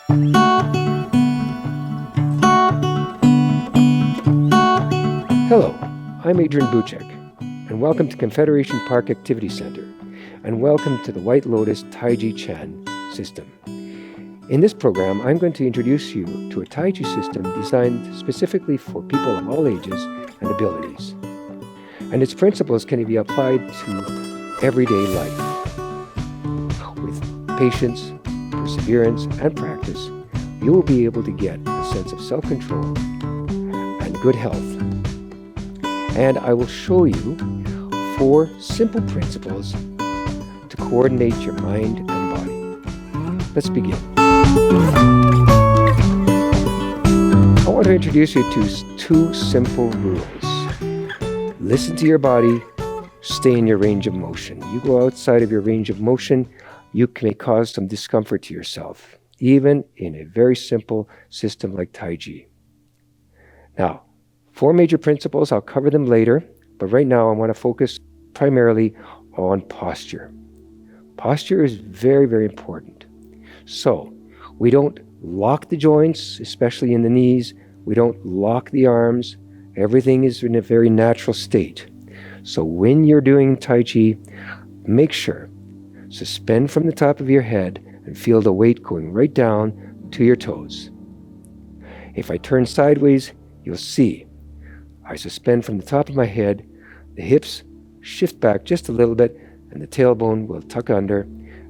Hello, I'm Adrian Buczek, and welcome to Confederation Park Activity Center, and welcome to the White Lotus Tai Chi Chan system. In this program, I'm going to introduce you to a Tai Chi system designed specifically for people of all ages and abilities. And its principles can be applied to everyday life. With patience, perseverance, and practice, you will be able to get a sense of self-control and good health. And I will show you 4 simple principles to coordinate your mind and body. Let's begin. I want to introduce you to 2 simple rules. Listen to your body, stay in your range of motion. You go outside of your range of motion, you may cause some discomfort to yourself, even in a very simple system like Tai Chi. Now, 4 major principles, I'll cover them later, but right now I want to focus primarily on posture. Posture is very, very important. So, we don't lock the joints, especially in the knees. We don't lock the arms. Everything is in a very natural state. So when you're doing Tai Chi, make sure, suspend from the top of your head and feel the weight going right down to your toes. If I turn sideways, you'll see I suspend from the top of my head, the hips shift back just a little bit, and the tailbone will tuck under,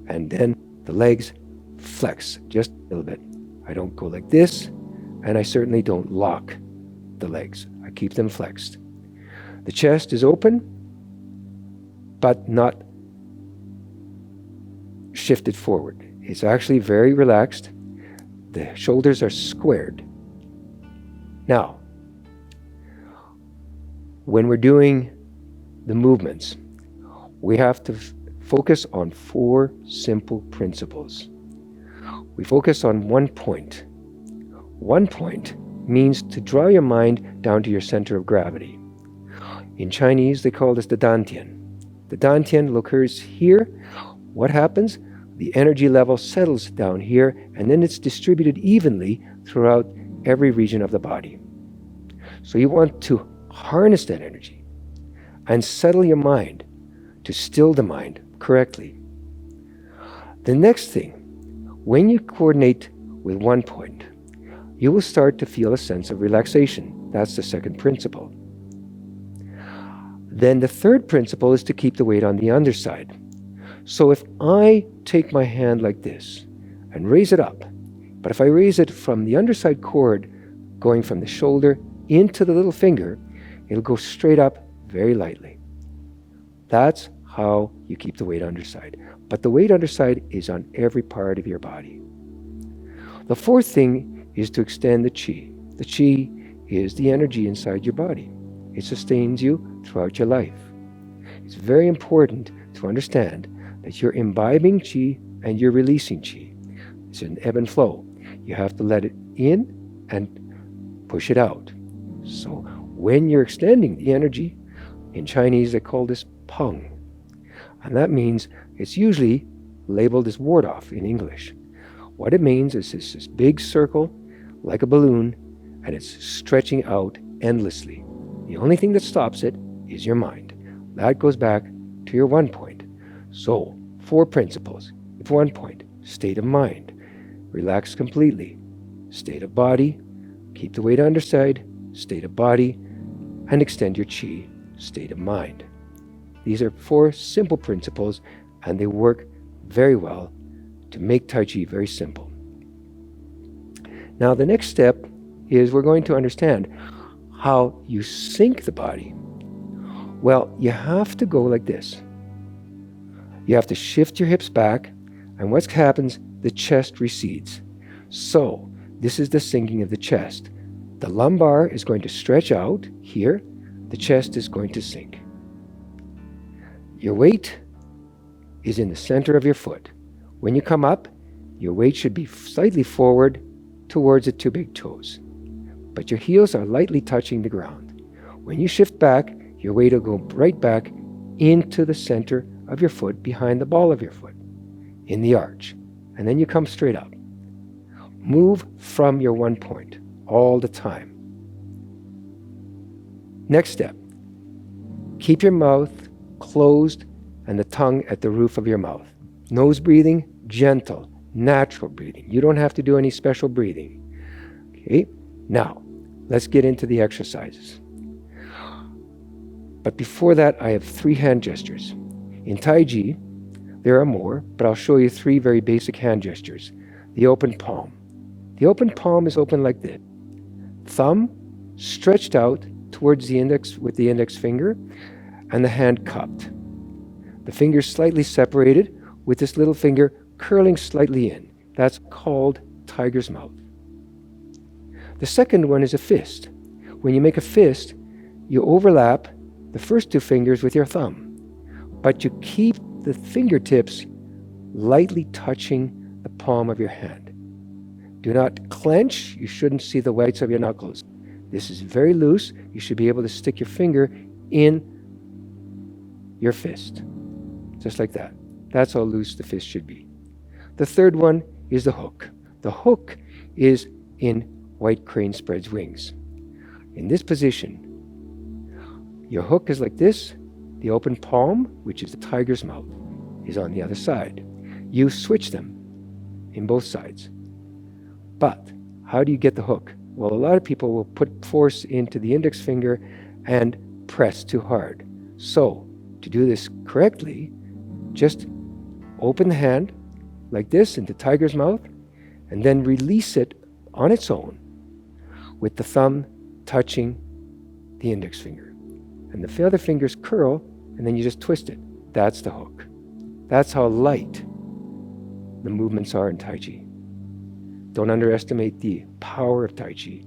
and then the legs flex just a little bit. I don't go like this, and I certainly don't lock the legs. I keep them flexed. The chest is open, but not shifted forward. It's actually very relaxed. The shoulders are squared. Now, when we're doing the movements, we have to focus on 4 simple principles. We focus on 1 point. 1 point means to draw your mind down to your center of gravity. In Chinese, they call this the dantian. The dantian occurs here. What happens? The energy level settles down here, and then it's distributed evenly throughout every region of the body. So you want to harness that energy and settle your mind to still the mind correctly. The next thing, when you coordinate with 1 point, you will start to feel a sense of relaxation. That's the 2nd principle. Then the 3rd principle is to keep the weight on the underside. So if I take my hand like this and raise it up, but if I raise it from the underside cord, going from the shoulder into the little finger, it'll go straight up very lightly. That's how you keep the weight underside. But the weight underside is on every part of your body. The 4th thing is to extend the Qi. The Qi is the energy inside your body. It sustains you throughout your life. It's very important to understand that you're imbibing Qi and you're releasing Qi. It's an ebb and flow. You have to let it in and push it out. So when you're extending the energy, in Chinese they call this peng. And that means it's usually labeled as ward off in English. What it means is it's this big circle, like a balloon, and it's stretching out endlessly. The only thing that stops it is your mind. That goes back to your 1 point. So, 4 principles. If 1 point, state of mind, relax completely. State of body, keep the weight underside. State of body, and extend your Qi. State of mind. These are 4 simple principles, and they work very well to make Tai Chi very simple. Now the next step is we're going to understand how you sync the body. Well, you have to go like this. You have to shift your hips back, and what happens? The chest recedes. So this is the sinking of the chest. The lumbar is going to stretch out here. The chest is going to sink. Your weight is in the center of your foot. When you come up, your weight should be slightly forward towards the 2 big toes. But your heels are lightly touching the ground. When you shift back, your weight will go right back into the center of your foot, behind the ball of your foot, in the arch. And then you come straight up. Move from your one point all the time. Next step, keep your mouth closed and the tongue at the roof of your mouth. Nose breathing, gentle, natural breathing. You don't have to do any special breathing. Okay, now let's get into the exercises. But before that, I have 3 hand gestures. In Tai Chi, there are more, but I'll show you 3 very basic hand gestures. The open palm. The open palm is open like this. Thumb stretched out towards the index with the index finger, and the hand cupped. The fingers slightly separated with this little finger curling slightly in. That's called tiger's mouth. The second one is a fist. When you make a fist, you overlap the first 2 fingers with your thumb, but you keep the fingertips lightly touching the palm of your hand. Do not clench. You shouldn't see the whites of your knuckles. This is very loose. You should be able to stick your finger in your fist, just like that. That's how loose the fist should be. The third one is the hook. The hook is in white crane spreads wings. In this position, your hook is like this. The open palm, which is the tiger's mouth, is on the other side. You switch them in both sides. But how do you get the hook? Well, a lot of people will put force into the index finger and press too hard. So, to do this correctly, just open the hand like this into tiger's mouth and then release it on its own with the thumb touching the index finger. And the other fingers curl, and then you just twist it. That's the hook. That's how light the movements are in Tai Chi. Don't underestimate the power of Tai Chi.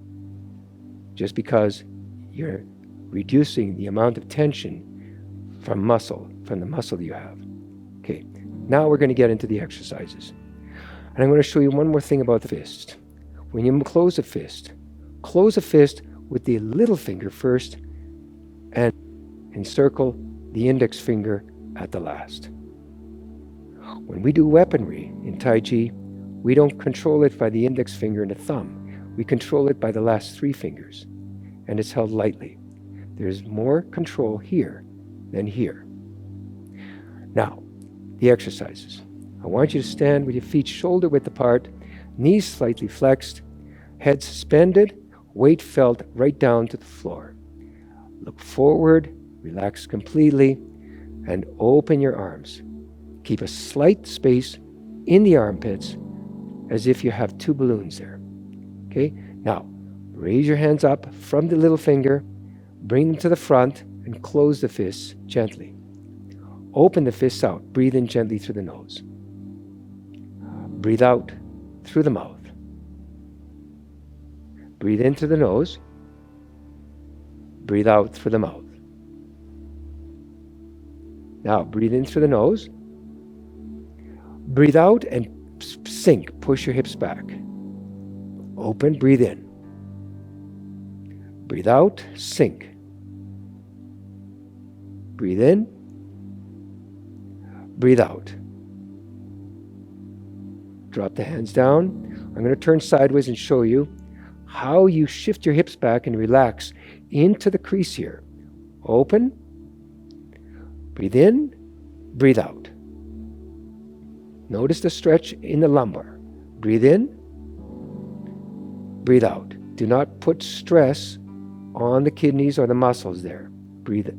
Just because you're reducing the amount of tension from the muscle you have. Okay, now we're going to get into the exercises. And I'm going to show you one more thing about the fist. When you close a fist with the little finger first and encircle the index finger at the last. When we do weaponry in Tai Chi, we don't control it by the index finger and the thumb. We control it by the last 3 fingers, and it's held lightly. There's more control here than here. Now, the exercises. I want you to stand with your feet shoulder width apart, knees slightly flexed, head suspended, weight felt right down to the floor. Look forward, relax completely, and open your arms. Keep a slight space in the armpits as if you have 2 balloons there. Okay? Now, raise your hands up from the little finger, bring them to the front, and close the fists gently. Open the fists out. Breathe in gently through the nose. Breathe out through the mouth. Breathe in through the nose. Breathe out through the mouth. Now, breathe in through the nose. Breathe out and sink. Push your hips back. Open, breathe in. Breathe out, sink. Breathe in. Breathe out. Drop the hands down. I'm going to turn sideways and show you how you shift your hips back and relax into the crease here. Open. Breathe in. Breathe out. Notice the stretch in the lumbar. Breathe in. Breathe out. Do not put stress on the kidneys or the muscles there. Breathe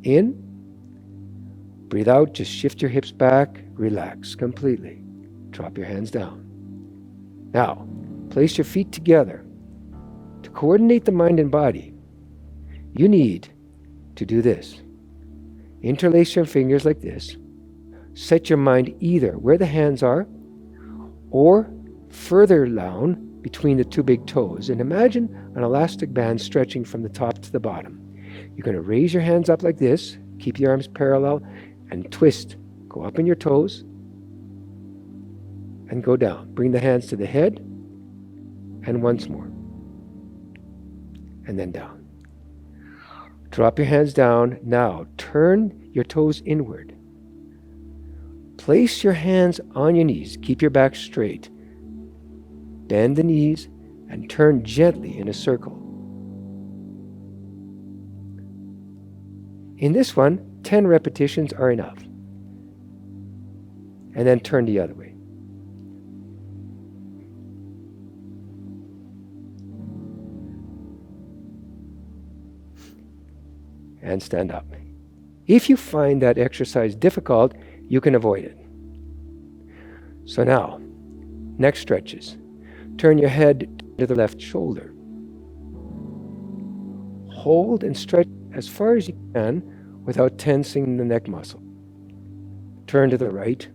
in. Breathe out. Just shift your hips back. Relax completely. Drop your hands down. Now, place your feet together. To coordinate the mind and body, you need to do this. Interlace your fingers like this. Set your mind either where the hands are or further down between the 2 big toes. And imagine an elastic band stretching from the top to the bottom. You're going to raise your hands up like this. Keep your arms parallel and twist. Go up in your toes and go down. Bring the hands to the head and once more. And then down. Drop your hands down. Now turn your toes inward. Place your hands on your knees. Keep your back straight. Bend the knees and turn gently in a circle. In this one, 10 repetitions are enough. And then turn the other way. And stand up. If you find that exercise difficult, you can avoid it. So now, next stretches. Turn your head to the left shoulder. Hold and stretch as far as you can without tensing the neck muscle. Turn to the right.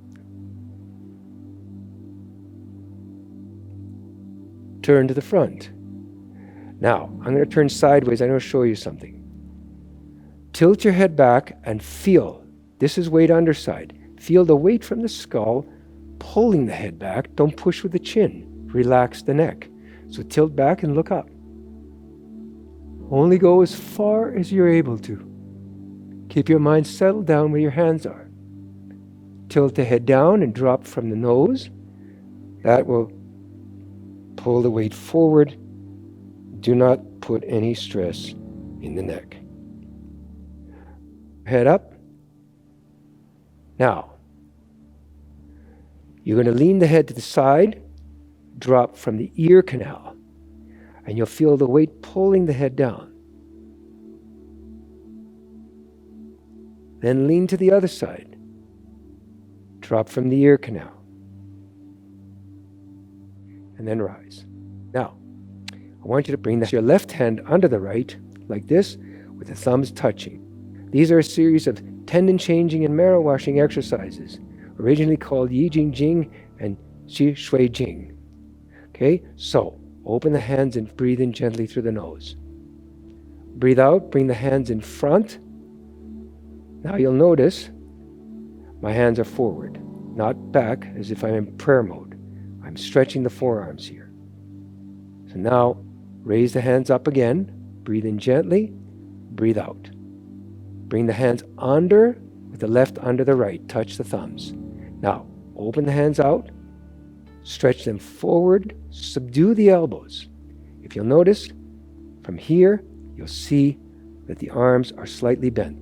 Turn to the front. Now, I'm going to turn sideways. I'm going to show you something. Tilt your head back and feel. This is weight underside. Feel the weight from the skull pulling the head back. Don't push with the chin. Relax the neck. So tilt back and look up. Only go as far as you're able to. Keep your mind settled down where your hands are. Tilt the head down and drop from the nose. That will pull the weight forward. Do not put any stress in the neck. Head up. Now, you're going to lean the head to the side, drop from the ear canal, and you'll feel the weight pulling the head down. Then lean to the other side, drop from the ear canal, and then rise. Now, I want you to bring your left hand under the right, like this, with the thumbs touching. These are a series of tendon changing and marrow washing exercises, originally called Yi Jing Jing and Xi Shui Jing. Okay, so open the hands and breathe in gently through the nose. Breathe out, bring the hands in front. Now you'll notice my hands are forward, not back as if I'm in prayer mode. I'm stretching the forearms here. So now raise the hands up again, breathe in gently, breathe out. Bring the hands under, with the left under the right, touch the thumbs. Now, open the hands out, stretch them forward, subdue the elbows. If you'll notice, from here, you'll see that the arms are slightly bent.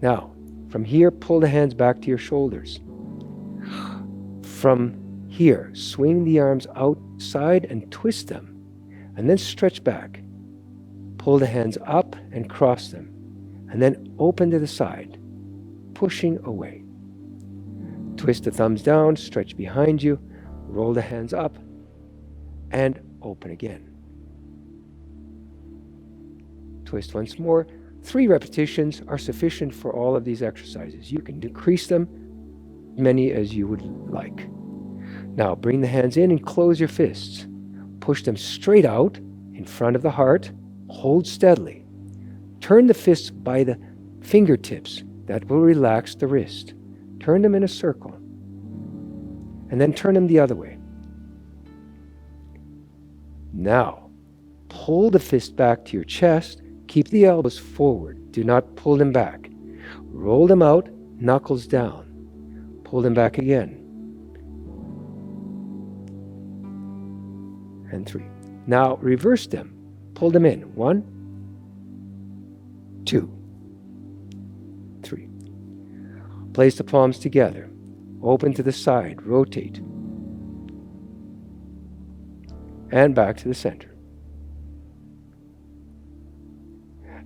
Now, from here, pull the hands back to your shoulders. From here, swing the arms outside and twist them, and then stretch back. Pull the hands up and cross them. And then open to the side, pushing away. Twist the thumbs down, stretch behind you, roll the hands up, and open again. Twist once more. 3 repetitions are sufficient for all of these exercises. You can decrease them, many as you would like. Now bring the hands in and close your fists. Push them straight out in front of the heart. Hold steadily. Turn the fists by the fingertips. That will relax the wrist. Turn them in a circle. And then turn them the other way. Now, pull the fist back to your chest. Keep the elbows forward. Do not pull them back. Roll them out, knuckles down. Pull them back again. And 3. Now, reverse them. Pull them in. 1, 2, 3. Place the palms together. Open to the side. Rotate. And back to the center.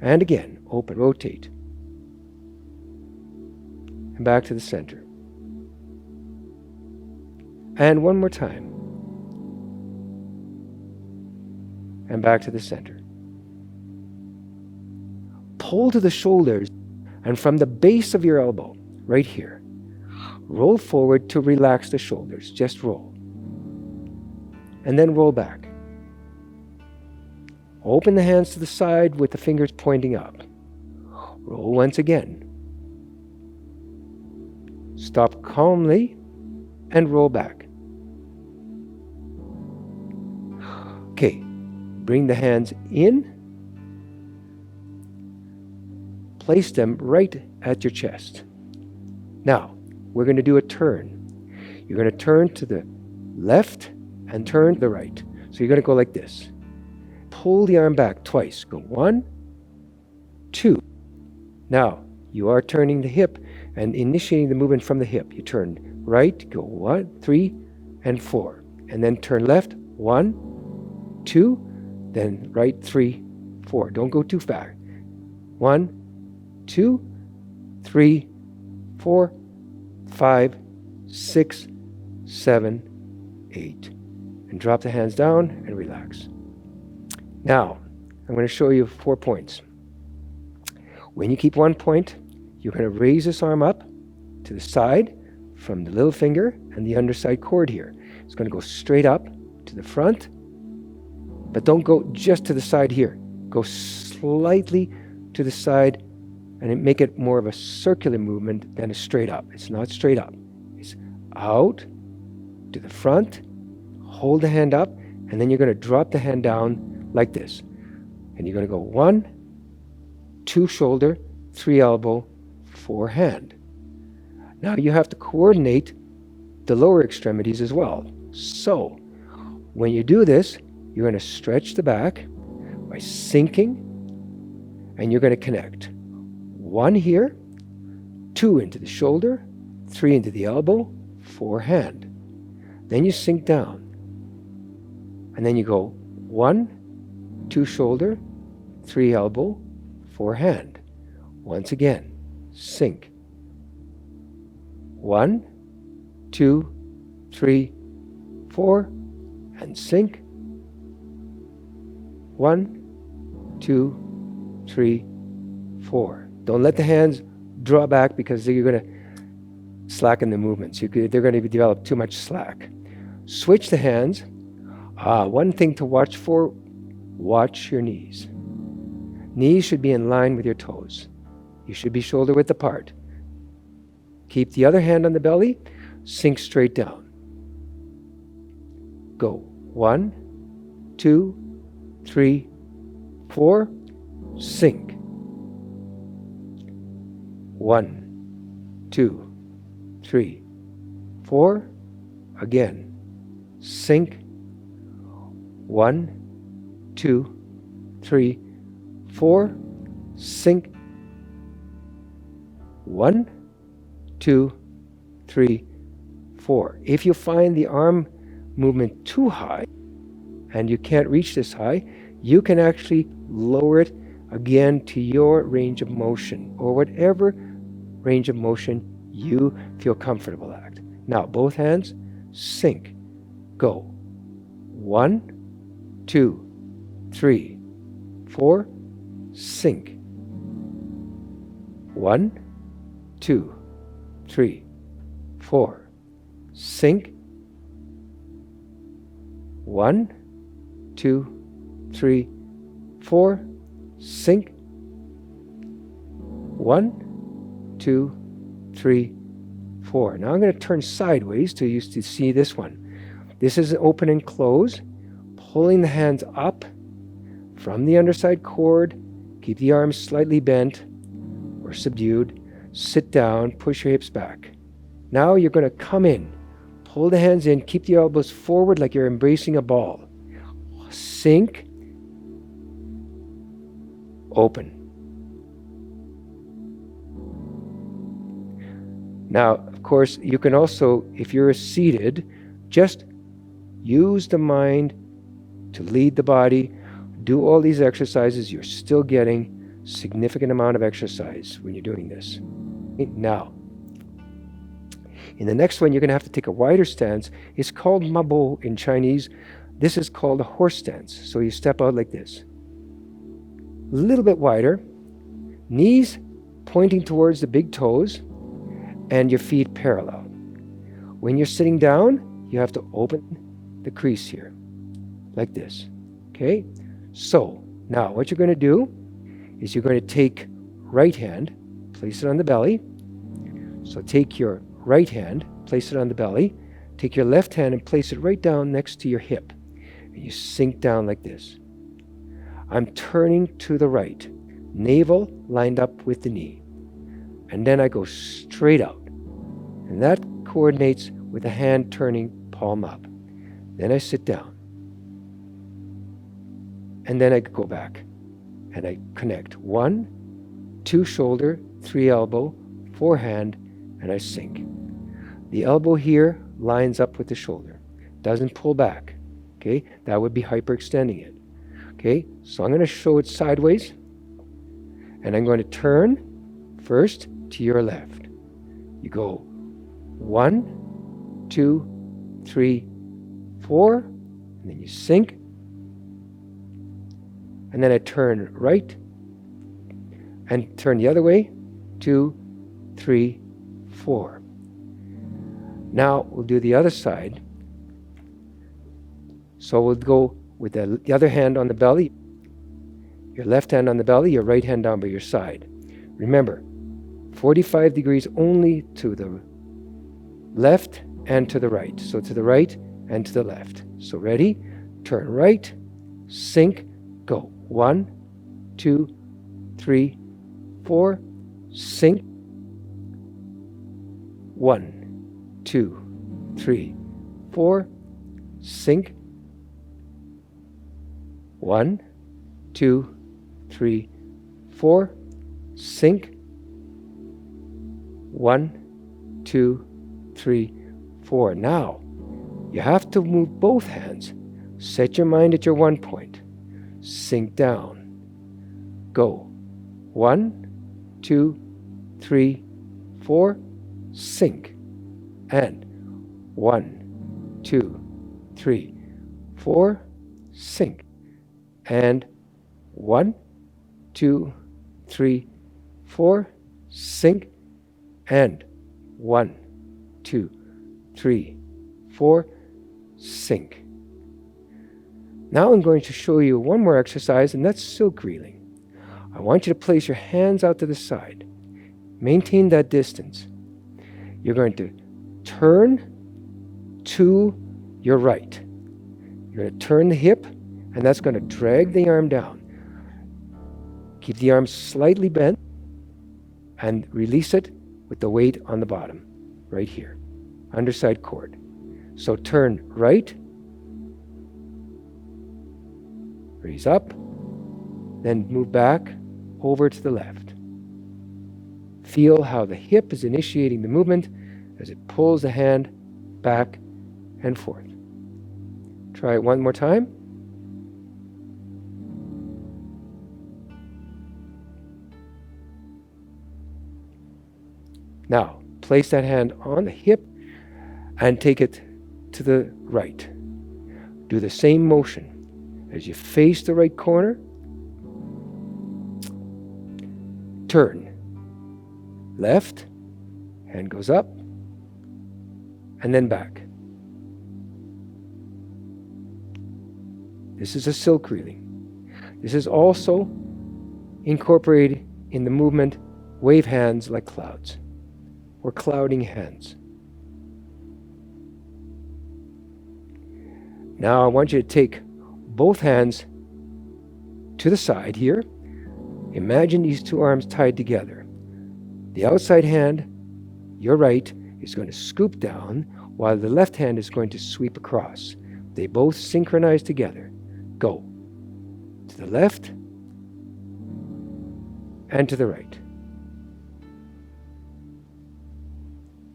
And again. Open. Rotate. And back to the center. And one more time. And back to the center. Pull to the shoulders, and from the base of your elbow, right here, roll forward to relax the shoulders. Just roll. And then roll back. Open the hands to the side with the fingers pointing up. Roll once again. Stop calmly and roll back. Okay, bring the hands in. Place them right at your chest. Now, we're going to do a turn. You're going to turn to the left and turn to the right. So you're going to go like this. Pull the arm back twice. Go 1, 2. Now, you are turning the hip and initiating the movement from the hip. You turn right, go 1, 3, and 4. And then turn left, 1, 2, then right, 3, 4. Don't go too far. 1, 2, 3, 4, 5, 6, 7, 8. And drop the hands down and relax. Now, I'm going to show you 4 points. When you keep 1 point, you're going to raise this arm up to the side from the little finger and the underside cord here. It's going to go straight up to the front, but don't go just to the side here. Go slightly to the side and make it more of a circular movement than a straight up. It's not straight up. It's out to the front, hold the hand up, and then you're going to drop the hand down like this. And you're going to go 1, 2 shoulder, 3 elbow, 4 hand. Now you have to coordinate the lower extremities as well. So when you do this, you're going to stretch the back by sinking, and you're going to connect 1 here, 2 into the shoulder, 3 into the elbow, 4 hand. Then you sink down, and then you go 1, 2 shoulder, 3 elbow, 4 hand. Once again, sink. 1, 2, 3, 4, and sink. 1, 2, 3, 4. Don't let the hands draw back because you're going to slacken the movements. They're going to develop too much slack. Switch the hands. One thing to watch for, watch your knees. Knees should be in line with your toes. You should be shoulder width apart. Keep the other hand on the belly, sink straight down. Go 1, 2, 3, 4, sink. 1, 2, 3, 4, again, sink. 1, 2, 3, 4, sink. 1, 2, 3, 4. If you find the arm movement too high and you can't reach this high, you can actually lower it again to your range of motion or whatever range of motion you feel comfortable at. Now, both hands, sink. Go. 1, 2, 3, 4, sink. 1, 2, 3, 4, sink. 1, 2, 3, 4, sink. 1, 2, 3, 4. Now I'm going to turn sideways to you to see this one. This is open and close, pulling the hands up from the underside cord. Keep the arms slightly bent or subdued. Sit down, push your hips back. Now you're going to come in, pull the hands in, keep the elbows forward like you're embracing a ball. Sink, open. Now, of course, you can also, if you're seated, just use the mind to lead the body. Do all these exercises. You're still getting significant amount of exercise when you're doing this. Now, in the next one, you're going to have to take a wider stance. It's called mabo in Chinese. This is called a horse stance. So you step out like this. A little bit wider. Knees pointing towards the big toes and your feet parallel. When you're sitting down, you have to open the crease here, like this. Okay? So, now what you're going to do is you're going to take right hand, place it on the belly. So take your right hand, place it on the belly. Take your left hand and place it right down next to your hip. And you sink down like this. I'm turning to the right, navel lined up with the knee. And then I go straight out. And that coordinates with the hand turning palm up. Then I sit down. And then I go back and I connect. 1, 2 shoulder, 3 elbow, 4 hand, and I sink. The elbow here lines up with the shoulder. Doesn't pull back. Okay? That would be hyperextending it. Okay? So I'm going to show it sideways. And I'm going to turn first to your left. You go 1, 2, 3, 4, and then you sink. And then I turn right and turn the other way. 2, 3, 4. Now we'll do the other side. So we'll go with the other hand on the belly. Your left hand on the belly, your right hand down by your side. Remember, 45 degrees only to the left and to the right. So to the right and to the left. So ready? Turn right, sink, go. 1, 2, 3, 4, sink. 1, 2, 3, 4, sink. 1, 2, 3, 4, sink. 1, 2, 3, 4. Now, you have to move both hands. Set your mind at your 1 point. Sink down. Go. 1, 2, 3, 4, sink. And 1, 2, 3, 4, sink. And 1, 2, 3, 4, sink. And 1, 2, 3, 4, sink. Now I'm going to show you one more exercise, and that's silk reeling. I want you to place your hands out to the side. Maintain that distance. You're going to turn to your right. You're going to turn the hip, and that's going to drag the arm down. Keep the arm slightly bent and release it with the weight on the bottom, right here, underside cord. So turn right, raise up, then move back over to the left. Feel how the hip is initiating the movement as it pulls the hand back and forth. Try it one more time. Now, place that hand on the hip and take it to the right. Do the same motion. As you face the right corner, turn. Left, hand goes up, and then back. This is a silk reeling. This is also incorporated in the movement wave hands like clouds, or clouding hands. Now I want you to take both hands to the side here. Imagine these two arms tied together. The outside hand, your right, is going to scoop down while the left hand is going to sweep across. They both synchronize together. Go to the left and to the right.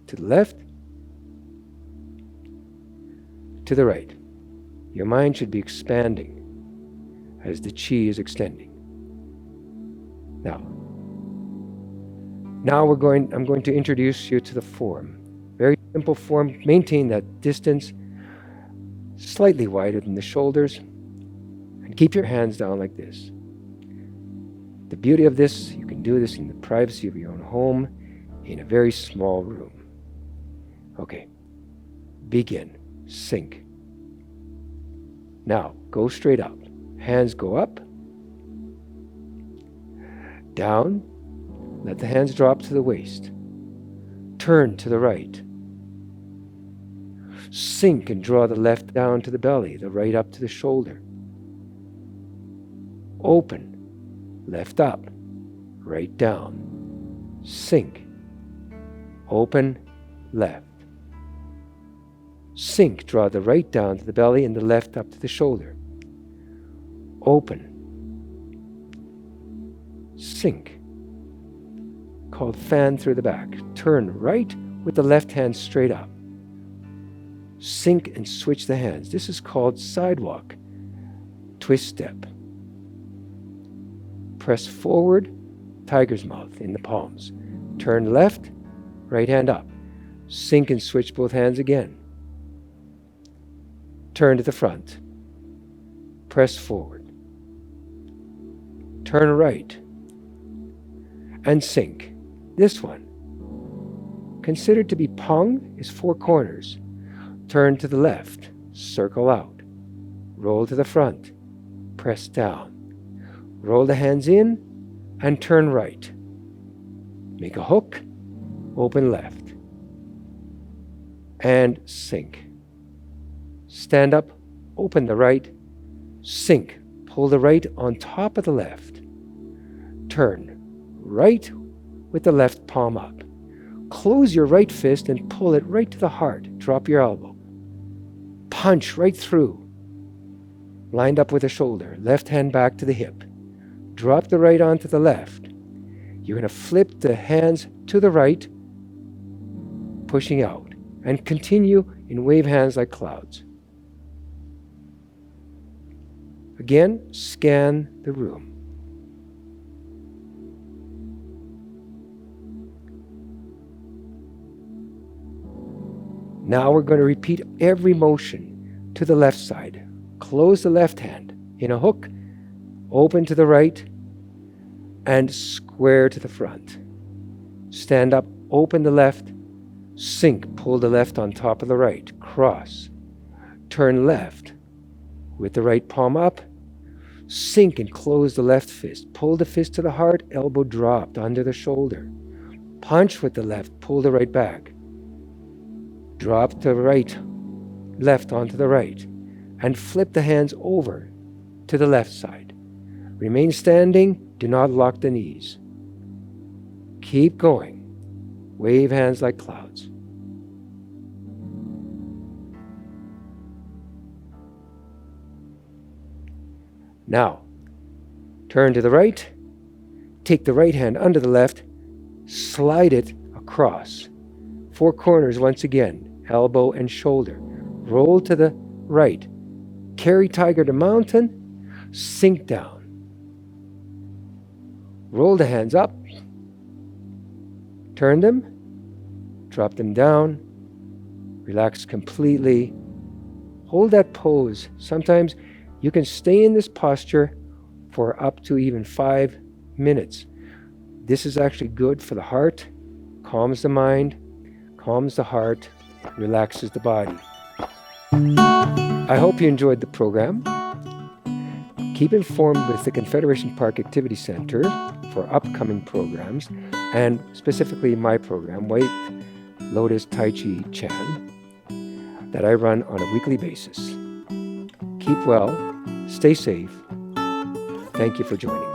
To the left, to the right. Your mind should be expanding as the chi is extending. Now I'm going to introduce you to the form. Very simple form. Maintain that distance, slightly wider than the shoulders, and keep your hands down like this. The beauty of this, you can do this in the privacy of your own home, in a very small room. Okay, begin. Sink. Now, go straight up. Hands go up, down. Let the hands drop to the waist. Turn to the right. Sink and draw the left down to the belly, the right up to the shoulder. Open, left up, right down. Sink. Open, left. Sink, draw the right down to the belly and the left up to the shoulder. Open. Sink. Called fan through the back. Turn right with the left hand straight up. Sink and switch the hands. This is called sidewalk. Twist step. Press forward, tiger's mouth in the palms. Turn left, right hand up. Sink and switch both hands again. Turn to the front. Press forward. Turn right. And sink. This one, considered to be Pong, is 4 corners. Turn to the left, circle out. Roll to the front, press down. Roll the hands in and turn right. Make a hook, open left. And sink. Stand up, open the right, sink. Pull the right on top of the left. Turn right with the left palm up. Close your right fist and pull it right to the heart. Drop your elbow. Punch right through. Lined up with the shoulder. Left hand back to the hip. Drop the right onto the left. You're going to flip the hands to the right, pushing out, and continue in wave hands like clouds. Again, scan the room. Now we're going to repeat every motion to the left side. Close the left hand in a hook, open to the right, and square to the front. Stand up, open the left, sink, pull the left on top of the right, cross. Turn left with the right palm up, sink and close the left fist. Pull the fist to the heart, elbow dropped under the shoulder. Punch with the left, pull the right back. Drop the right, left onto the right, and flip the hands over to the left side. Remain standing, do not lock the knees. Keep going. Wave hands like clouds. Now, turn to the right, take the right hand under the left, slide it across. 4 corners once again, elbow and shoulder. Roll to the right. Carry tiger to mountain, sink down. Roll the hands up. Turn them. Drop them down. Relax completely. Hold that pose. Sometimes you can stay in this posture for up to even 5 minutes. This is actually good for the heart, calms the mind, calms the heart, relaxes the body. I hope you enjoyed the program. Keep informed with the Confederation Park Activity Center for upcoming programs, and specifically my program, White Lotus Tai Chi Chan, that I run on a weekly basis. Keep well, stay safe. Thank you for joining me.